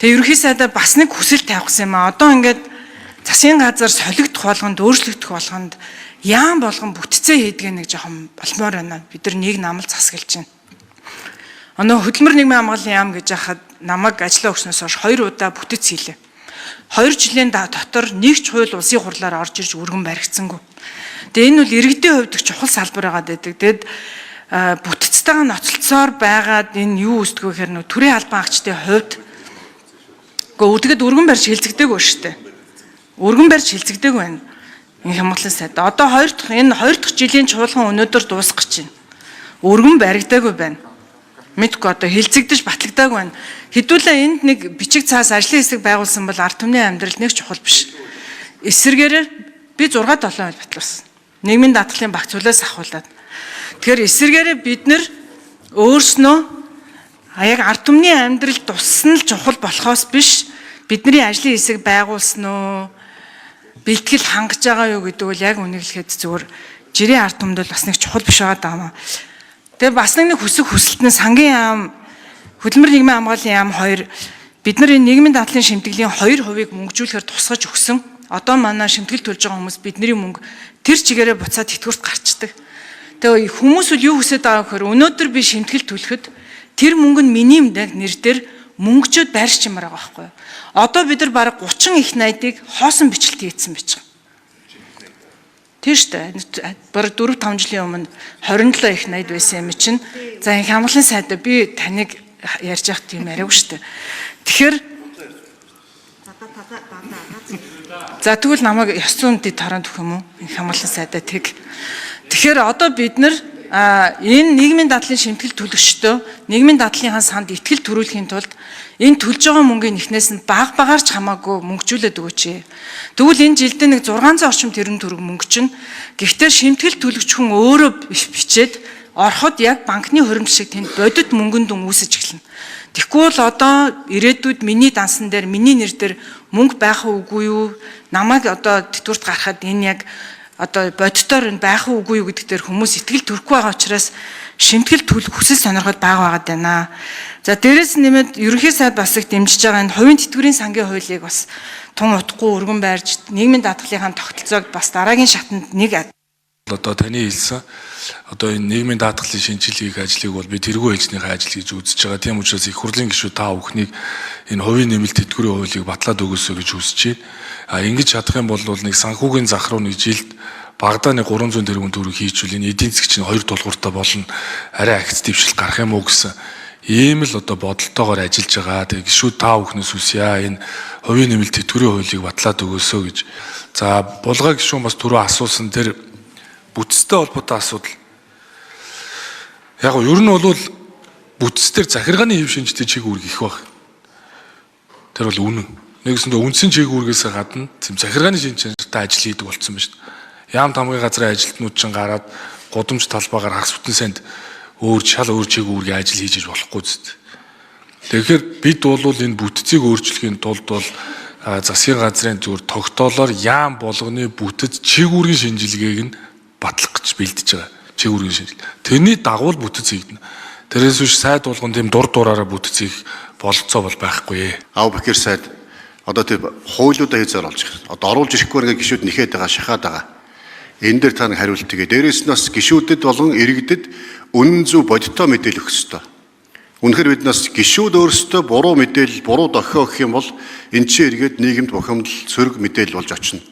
Тэгээ ерөнхий сайдаар бас нэг хүсэл тавьсан юм аа. Одоо ингээд засгийн газар солигдох болгонд өөрчлөгдөх болгонд яам болгон бүтцээ хийдгээ нэг жоохон болмоор байна. Бид нар нэг намал засаглаж байна. Өнөө хөдөлмөр нийгмийн хамгааллын яам гэж яхад намайг ажиллаа өгснөөс хойш 2 удаа бүтц хийлээ. 2 жилийн дотор нэгч хууль улсын хурлаар орж ирж өргөн баригдсангүй. Тэгээ энэ бол иргэдийн хувьд чухал салбар байгаад байдаг. Тэгэд бүтцтэйгээ ноцолцоор байгаад энэ юу үүсдэг вэ гэхээр төрийн албан агчдын хувьд үдгэд өргөн барьж хилцэгдэг ба штэ. Өргөн барьж хилцэгдэг байна. Энэ хямглан сайд. Одоо 2 дахь жилийн чуулган өнөөдөр дуусах гэж байна. Өргөн баригдаагүй байна. Мэдгүй одоо хилцэгдэж батлагдаагүй байна. Хэдүүлээ энд нэг бичиг цаас ажлын хэсэг байгуулсан бол ард түмний амьдрал нэг чухал биш. Эсвэргээр би 6-7 хууль батлуулсан. Нийгмийн даатгалын багцуулаас ахуулаад. Тэгэхээр эсвэргээр бид нэр өөрснөө яг ард түмний амьдрал туссан л чухал болохоос биш бидний ажлын хэсэг байгуулсан уу бэлтгэл хангаж байгаа юу гэдэг бол яг үнэглэхэд зөвхөн жирийн ард түмд бол бас нэг чухал биш байгаа даа. Тэгээ бас нэг хүсэлт нь сангийн яам хөдөлмөр нийгмийн хамгааллын яам 2 бид нар энэ нийгмийн даатгалын шимтгэлийн 2% мөнгөжүүлэхээр тусгаж өгсөн. Одоо манай шимтгэл төлж байгаа хүмүүс бидний мөнгө тэр чигээрээ буцаад тэтгэврт гарчдаг. Тэгээ хүмүүс бол юу хүсэж байгаа гэхээр өнөөдөр би шимтгэл төлөхөд тэр мөнгө нь миний нэр дээр мөнгөчөд байрч юмар байгаа байхгүй юу? Одоо бид нар бараг 30 их найдыг хоосон бичлэлт хийсэн байж байгаа. Тийм шүү дээ. Бараг 4-5 жилийн өмнө 27 их найд байсан юм чинь. За энэ хямглан сайдаа би таныг ярьж явах тийм яриаггүй шүү дээ. Тэгэхээр за тэгвэл намайг ёс зүйнтэй тараад өгөх юм уу? Энэ хямглан сайдаа тэг. Тэгэхээр одоо бид нар энэ нийгмийн даатгалын шимтгэл төлөгчдөө нийгмийн даатгалынхаа санд итгэл төрүүлэхийн тулд энэ төлж байгаа мөнгөний ихнээс нь багаарч хамаагүй мөнгөжүүлээд өгөөч. Тэгвэл энэ жилдээ нэг 600 орчим тэрбум төгрөг мөнгө чинь гэхдээ шимтгэл төлөгч хүн өөрөө бичээд ороход яг банкны хуримч шиг тэнд бодит мөнгөнд дүн үүсэж эхэлнэ. Тэгэхгүй бол одоо ирээдүйд миний дансан дээр миний нэр дээр мөнгө байх үгүй юу? Намайг одоо тэтгэврт гаргахад энэ яг одоо бодитоор энэ байх үгүй юу гэдэг дээр хүмүүс итгэл төрөхгүй байгаа учраас шимтгэл төлөх хүсэл сонирхол бага байгаад байна. За дээрээс нэмээд ерөнхий сайд бас их дэмжиж байгаа энэ хувийн тэтгэврийн сангийн хуулийг бас тун утгагүй өргөн байрж нийгмийн даатгалынхаа тогтолцоог бас дараагийн шатанд нэг одоо таны хэлсэн одоо энэ нийгмийн даатгалын шинжилгээ хийх ажлыг бол би тэргүй ээлжнийхээ ажил гэж үзэж байгаа. Тийм учраас их хурлын гишүүд та бүхнийг энэ хувийн нэмэлт тэтгэврийн хуулийг батлаад өгөөсэй гэж хүсэж байна. Ингэж чадах юм бол нэг санхүүгийн зах руу нэг жилд багадаа нэг 300 тэрбум төгрөг хийчихвэл энэ эдийн засгийн чинь 2 тулгууртай болно. Арай агц дэвшил гарах юм уу гэсэн ийм л одоо бодолтойгоор ажиллаж байгаа. Тэгээ гишүүд та бүхнээс үсье энэ хувийн нэмэлт тэтгэврийн хуулийг батлаад өгөөсэй гэж. За булгаа гишүүн бас түрүү асуусан тэр бүтцтэй холбоотой асуудал. Яг нь ер нь бол бүтцээр захиргааны хэв шинжтэй чиг үүрэг их баг. Тэр бол үнэн. Нэгсэндээ үндсэн чиг үүргээс гадна тийм захиргааны шинжтэй ажил хийдэг болцсон байна шүү дээ. Яам тамгын газрын ажилтнууд чинь гараад гудамж талбайгаар хагас бүтэн санд шал өөр чиг үүргийн ажил хийж болохгүй зү. Тэгэхээр бид бол энэ бүтцийг өөрчлөхийн тулд бол засгийн газрын зүгээр тогтоолоор яам болгоны бүтэц чиг үүргийн шинжилгээг нь батлах гэж бэлдэж байгаа. Чиг үүргийн шинжилгээ. Тэрний дагуу бүтэц хийгдэнэ. Тэрээс биш сайд болгон тийм дураараа бүтэц хийх бололцоо бол байхгүй. Бэкер сайд одоо тийм хуулиудаа хийж зориулж байгаа. Одоо оруулж ирэхгүй нэг гишүүд нэхэд байгаа, шахаад байгаа. Энэ дээр та нэг хариулт тэгээ. Дээрээс нь бас гишүүдэд болон иргэдэд үнэн зөв бодиттой мэдээлэл өгөх ёстой. Үнэхээр бид нас гишүүд өөрсдөө буруу мэдээлэл, буруу дохио гэх юм бол эн чинь эргээд нийгэмд бухимдал, сөрөг мэдээлэл болж очино.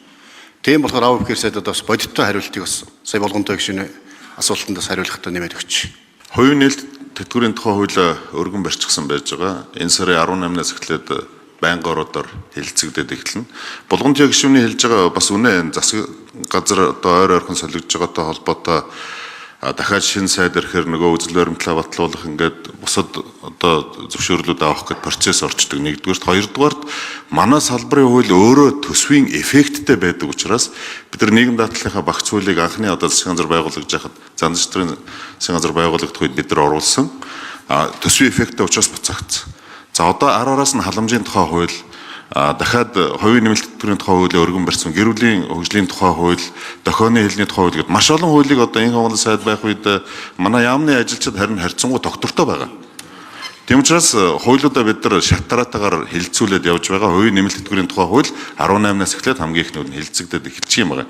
Тийм болохоор Бэкер сайд одоо бас бодиттой хариултыг бас сая болгонтой гишүүний асуултанд хариулахдаа нэмээд өгч. Хувийн нээлт тэтгэврийн тухай хууль өргөн барьчихсан байж байгаа. Энэ сарын 18-наас эхлээд байнгын ордоор хэлэлцэгдээд эхэлнэ. Булгамжийн гишүүний хэлж байгаа бас үнэ засаг газар одоо ойр ойрхон солигдож байгаатай холбоотой дахиад шинэ сайд ирэхээр нөгөө үзэл баримтлаа батлуулах ингээд бусад одоо зөвшөөрлүүд авах гэдэг процесс орчдөг. Нэгдүгээрт, хоёрдугаарт манай салбарын хууль өөрөө төсвийн эффекттэй байдаг учраас бид нар нийгэм даатгалынхаа багц хуулийг анхны одоо засгийн газар байгуулагдаж байхад зан зэвстрийн засгийн газар байгуулагдах үед бид нар оруулсан. Төсвийн эффекттэй учраас буцаагдсан. За одоо араас нь халамжийн тухай хууль дахиад хувийн нэмэлт тэтгэврийн тухай хуулийг өргөн барьсан, гэр бүлийн хөгжлийн тухай хууль, дохионы хэлний тухай хууль гэдэг маш олон хуулийг одоо энэ хоолой сайд байх үед манай яамны ажилчид харин харьцангуй доктортой байгаа. Тийм учраас хуулиудаа бид нар шатраатаагаар хилцүүлээд явж байгаа. Хувийн нэмэлт тэтгэврийн тухай хууль 18-наас эхлээд хамгийн ихнүүд нь хилцэгдээд эхэлчих юм байна.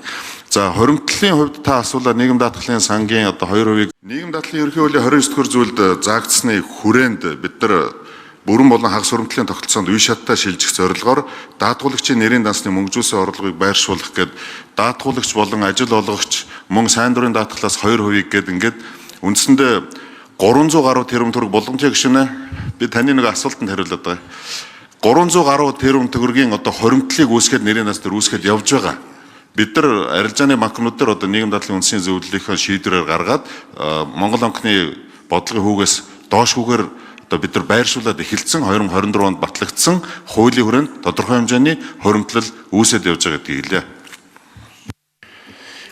За хоримтлалын хувьд та асуулаа нийгэм даатгалын сангийн 2% нийгэм даатгалын ерөнхий хуулийн 29-р зүйлд заагдсны хүрээнд бид нар бүрэн болон хагас хуримтлалын тогтолцоонд үе шаттай шилжих зорилгоор даатгуулагчийн нэрийн дансны мөнгөжүүлсэн орлогыг байршуулах гээд даатгуулагч болон ажил олгогч мөн сайн дурын даатгалаас 2% гээд ингээд үндсэндээ 300 гаруй тэрбум төгрөг боломжтой гişүнэ би таны нэг асуултанд хариулаад байгаа. 300 гаруй тэрбум төгрөгийн хоримтлалыг үүсгээд нэрийн нас дээр үүсгээд явж байгаа. Бид нар арилжааны банкнууд дээр нийгэм даатгалын үндсийн зөвлөлийнхөө шийдвэрээр гаргаад Монгол банкны бодлогын хүүгээс доош хүүгээр бид нар байршуулад эхэлсэн 2024 онд батлагдсан хуулийн хүрээнд тодорхой хэмжээний хоримтлал үүсээд явж байгаа гэдгийг хэлье.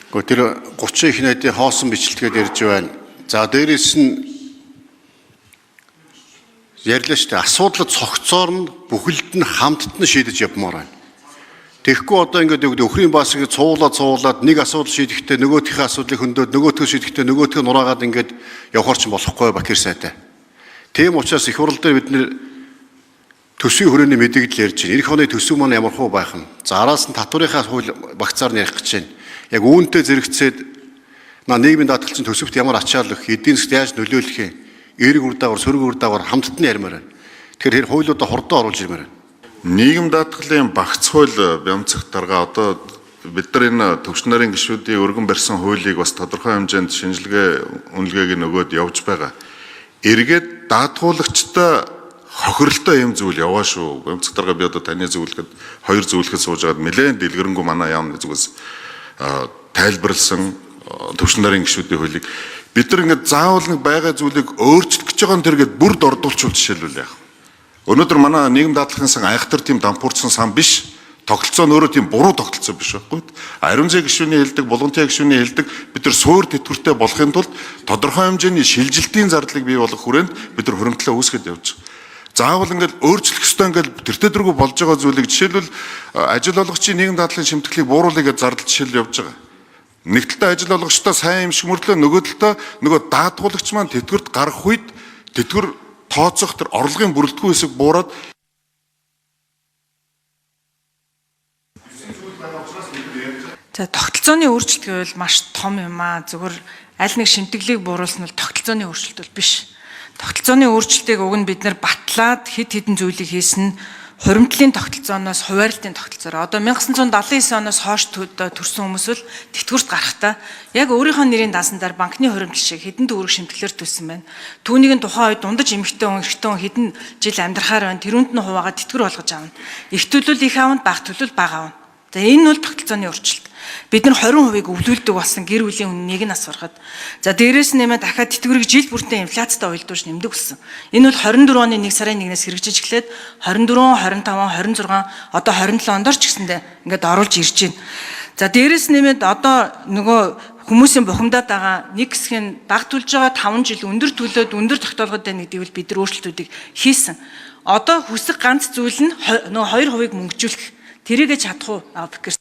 Гэхдээ тэр 30 их найдын хоосон бичлэгээд ярьж байна. За дээрээс нь ярьлаа шүү дээ. Асуудлыг цогцоор нь бүхэлд нь хамтд нь шийдэж явмаар байна. Тэгэхгүй одоо ингээд өхрийн баасыг цуулаад нэг асуудал шийдэхдээ нөгөөхийнхээ асуудлыг хөндөд нөгөөхөө шийдэхдээ нөгөөхөө нураагаад ингээд явахар ч болохгүй Бакир сайтай. Тийм учраас их хурл дээр бид нэр төсвийн хүрээний мэдээлэл ярьж байна. Эх оны төсөв маань ямар хөө байх нь. За араас нь татврынхаа хууль багцаар нь ярих гэж байна. Яг үүнтэй зэрэгцээд нийгмийн даатгалчин төсөвт ямар ачаалал өгөх, эдийн засгт яаж нөлөөлөх юм. Эрг үр дагавар, сөрөг үр дагавар хамтд нь ярмаар байна. Тэгэхээр хуулиудаа хордоо оруулж ирмээр байна. Нийгэм даатгалын багц хууль бямцах дарга бид нар энэ төвч нарын гишүүдийн өргөн барьсан хуулийг бас тодорхой хэмжээнд шинжилгээ үнэлгээг нөгөөд явж байгаа. Эргээд даатгуулагчтай хохиролтой юм зүйл яваа шүү. Бямцах дарга би таны зөвлөхөд 2 зөвлөхөд сууж байгаад нэлээд дэлгэрэнгүй манай яамны зүгээс тайлбарлсан төвч нарын гишүүдийн хуулийг бид нар ингээд заавал нэг байгаа зүйлийг өөрчлөх гэж байгаа нь тэргээд бүрд ордуулчул жишээлбэл яах. Өнөөдөр манай нийгэм даатгалын сан айхтар тийм дампуурсан сан биш. Тогтолцоо нь өөрөө тийм буруу тогтолцоо биш байхгүй. Ариун зэ гишүүний хэлдэг, булгантын гишүүний хэлдэг бид нар суур тэтгэвртэй болохын тулд тодорхой хэмжээний шилжилтийн зардлыг бий болгох хүрээнд бид нар хуримтлаа үүсгэж явж байгаа. Заавал ингээд өөрчлөх ёстой ингээд тэр төргөө болж байгаа зүйлийг жишээлбэл ажил олгогчийн нийгэм даатгалын шимтгэлийг бууруулъя гэж зардал жишээл явж байгаа. Нэг талдаа ажил олгогчтой сайн юм шиг мөрлөө, нөгөө талдаа нөгөө даатгуулагч маань тэтгэврт гарах үед тэтгэвэр тооцох тэр орлогын бүрэлдэхүүн хэсэг буураад За тогтолцооны өөрчлөлт гэвэл маш том юм аа. Зөвхөн аль нэг шимтгэлийг бууруулсан нь тогтолцооны өөрчлөлт бол биш. Тогтолцооны өөрчлөлтийг уг нь бид нар батлаад хэд хэдэн зүйлийг хийсэн хуримтлалын тогтолцооноос хуваарлтын тогтолцоороо одоо 1979 оноос хойш төрсэн хүмүүс л тэтгэврт гарахдаа яг өөрийнхөө нэрийн даасандаар банкны хуримтлал шиг хэдэн төгрөг шимтгэлээр төлсөн байна. Түүнийг нь тухайн үед дундаж эмэгтэй хүн эрэгтэй хүн хэдэн жил амьдрахаар байна. Тэрүүнд нь хуваагаад тэтгэвэр болгож авна. Их төлөв их аавна, бага төлөв бага аавна. За энэ бол тогтолцооны өөрчлөлт. Бид нар 20% өвлүүлдэг болсон гэр бүлийн үннийг нь асуурахад. За дээрээс нэмээд дахиад тэтгэврийг жил бүртээ инфляцтай уялдуулж нэмдэг болсон. Энэ бол 24 оны 1 сарын 1-ээс хэрэгжиж эхлээд 24, 25, 26 одоо 27 ондор ч гэсэндээ ингээд оруулж ирж байна. За дээрээс нэмээд одоо нөгөө хүмүүсийн бухимдаад байгаа нэг хэсэг нь баг төлж байгаа 5 жил өндөр төлөөд өндөр тогтоолгод байна гэдгийг бол бид нар өөрчлөлтүүдийг хийсэн. Одоо хүсэх ганц зүйл нь нөгөө 2% мөнгөжүүлэх. Тэрийгэ чадах уу Бакир?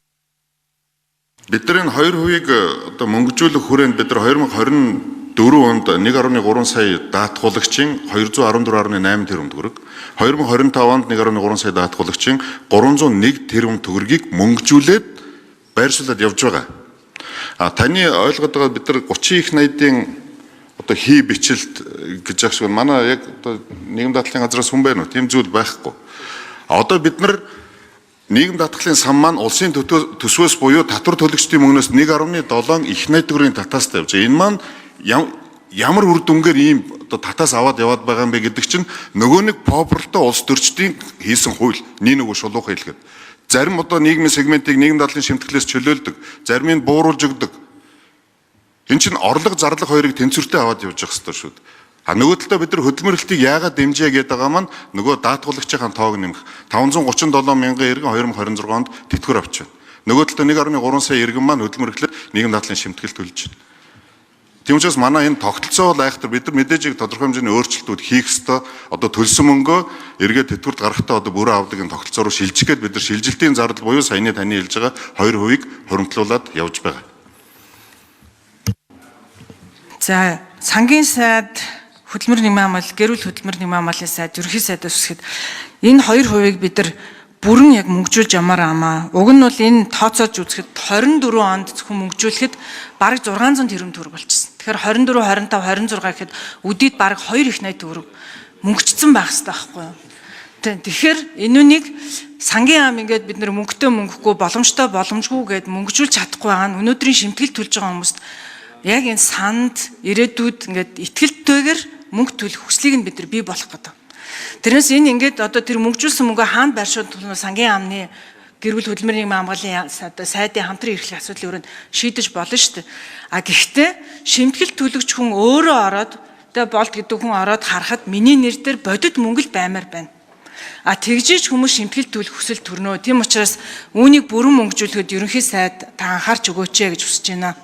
Бид нар энэ 2% одоо мөнгөжүүлэх хүрээнд бид нар 2024 онд 1.3 сая даатгуулагчийн 214.8 тэрбум төгрөг, 2025 онд 1.3 сая даатгуулагчийн 301 тэрбум төгрөгийг мөнгөжүүлээд байршуулад явж байгаа. Таны ойлгоод байгаа бид нар 30 их найдын одоо хий бичлэлт гэж яг шиг манай яг одоо нийгэм даатгалын газраас хүн байна уу? Тийм зүйл байхгүй. Одоо бид нар нийгэм даатгалын сан маань улсын төсвөөс буюу татвар төлөгчдийн мөнгнөөс 1.7 их найд төгрөгийн татаастай явж байгаа. Энэ маань ямар үр дүнгээр ийм одоо татаас аваад яваад байгаа юм бэ гэдэг чинь нөгөө нэг популяртай улс төрчдийн хийсэн хууль нэг шулуухан хэлгээд. Зарим одоо нийгмийн сегментийг нийгэм даатгалын шимтгэлээс чөлөөлдөг, зарим нь бууруулж өгдөг. Энэ чинь орлого зарлах хоёрыг тэнцвэртэй аваад явж явах хэрэгтэй шүү дээ. Нөгөө талдаа бид нар хөдөлмөрлөлтийг яагаад дэмжээ гэдэг байгаа маань нөгөө даатгуулагчийн тоог нэмэх 537 мянган иргэн 2026 онд тэтгэвэр авч байна. Нөгөө талдаа 1.3 сая иргэн маань хөдөлмөрлөлөд нийгэм даатгалын шимтгэл төлж байна. Тийм учраас манай энэ тогтолцоо бол айхтар бид нар мэдээж тодорхой хэмжээний өөрчлөлтүүд хийх ёстой. Одоо төлсөн мөнгөө эргээд тэтгэврт гаргахтаа одоо бүрэн авдаг энэ тогтолцоо руу шилжих гээд бид нар шилжилтийн зардал буюу саяны таны хэлж байгаа 2% хуримтлуулад явж байгаа. За сангийн сайд хөдөлмөр нийгмийн хамгаалал, гэр бүл хөдөлмөр нийгмийн хамгааллын сайд, ерөнхий сайдаас үсгэд энэ 2% бид нар бүрэн яг мөнгөжүүлж ямар амаа. Уг нь бол энэ тооцоолж үзэхэд 24 онд зөвхөн мөнгөжүүлэхэд бараг 600 тэрбум төгрөг болчихсон. Тэгэхээр 24, 25, 26 гэхэд үдийд бараг 2 их 80 төгрөг мөнгөчсөн байх хэрэгтэй байхгүй юу? Тэгэхээр энүүнийг сангийн ам ингээд бид нэр мөнгөтэй мөнгөгүй боломжтой боломжгүй гэд мөнгөжүүлж чадахгүй байгаа нь өнөөдрийн шимтгэл төлж байгаа хүмүүст яг энэ санд ирээдүйд ингээд итгэлтэйгээр мөнгө төлөх хүслийг нь бид нар бий болох гэдэг. Тэрнээс энэ ингээд одоо тэр мөнгөжүүлсэн мөнгөө хаана байршуулах сангийн амны гэр бүл хөдөлмөр нийгмийн хамгааллын сайдын хамтран эрхлэх асуудлын өрөөнд шийдэж болно шүү дээ. А гэхдээ шимтгэл төлөгч хүн өөрөө ороод тэгээ болд гэдэг хүн ороод харахад миний нэр дээр бодит мөнгө л баймаар байна. А тэгжиж хүмүүс шимтгэл төлөх хүсэл төрнөө. Тийм учраас үүнийг бүрэн мөнгөжүүлэхэд ерөнхий сайд та анхаарч өгөөч гэж хүсэж байна.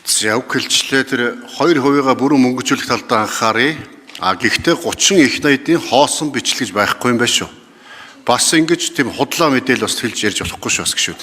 За өгүүлчлээ тэр 2%-га бүрэн мөнгөжүүлэх талдаа анхааръя. А гэхдээ 30 их 80-ийн хоосон бичлэг гэж байхгүй юм байна шүү. Бас ингэж тийм худлаа мэдээлэл бас хэлж ярьж болохгүй шүү бас гişүүд.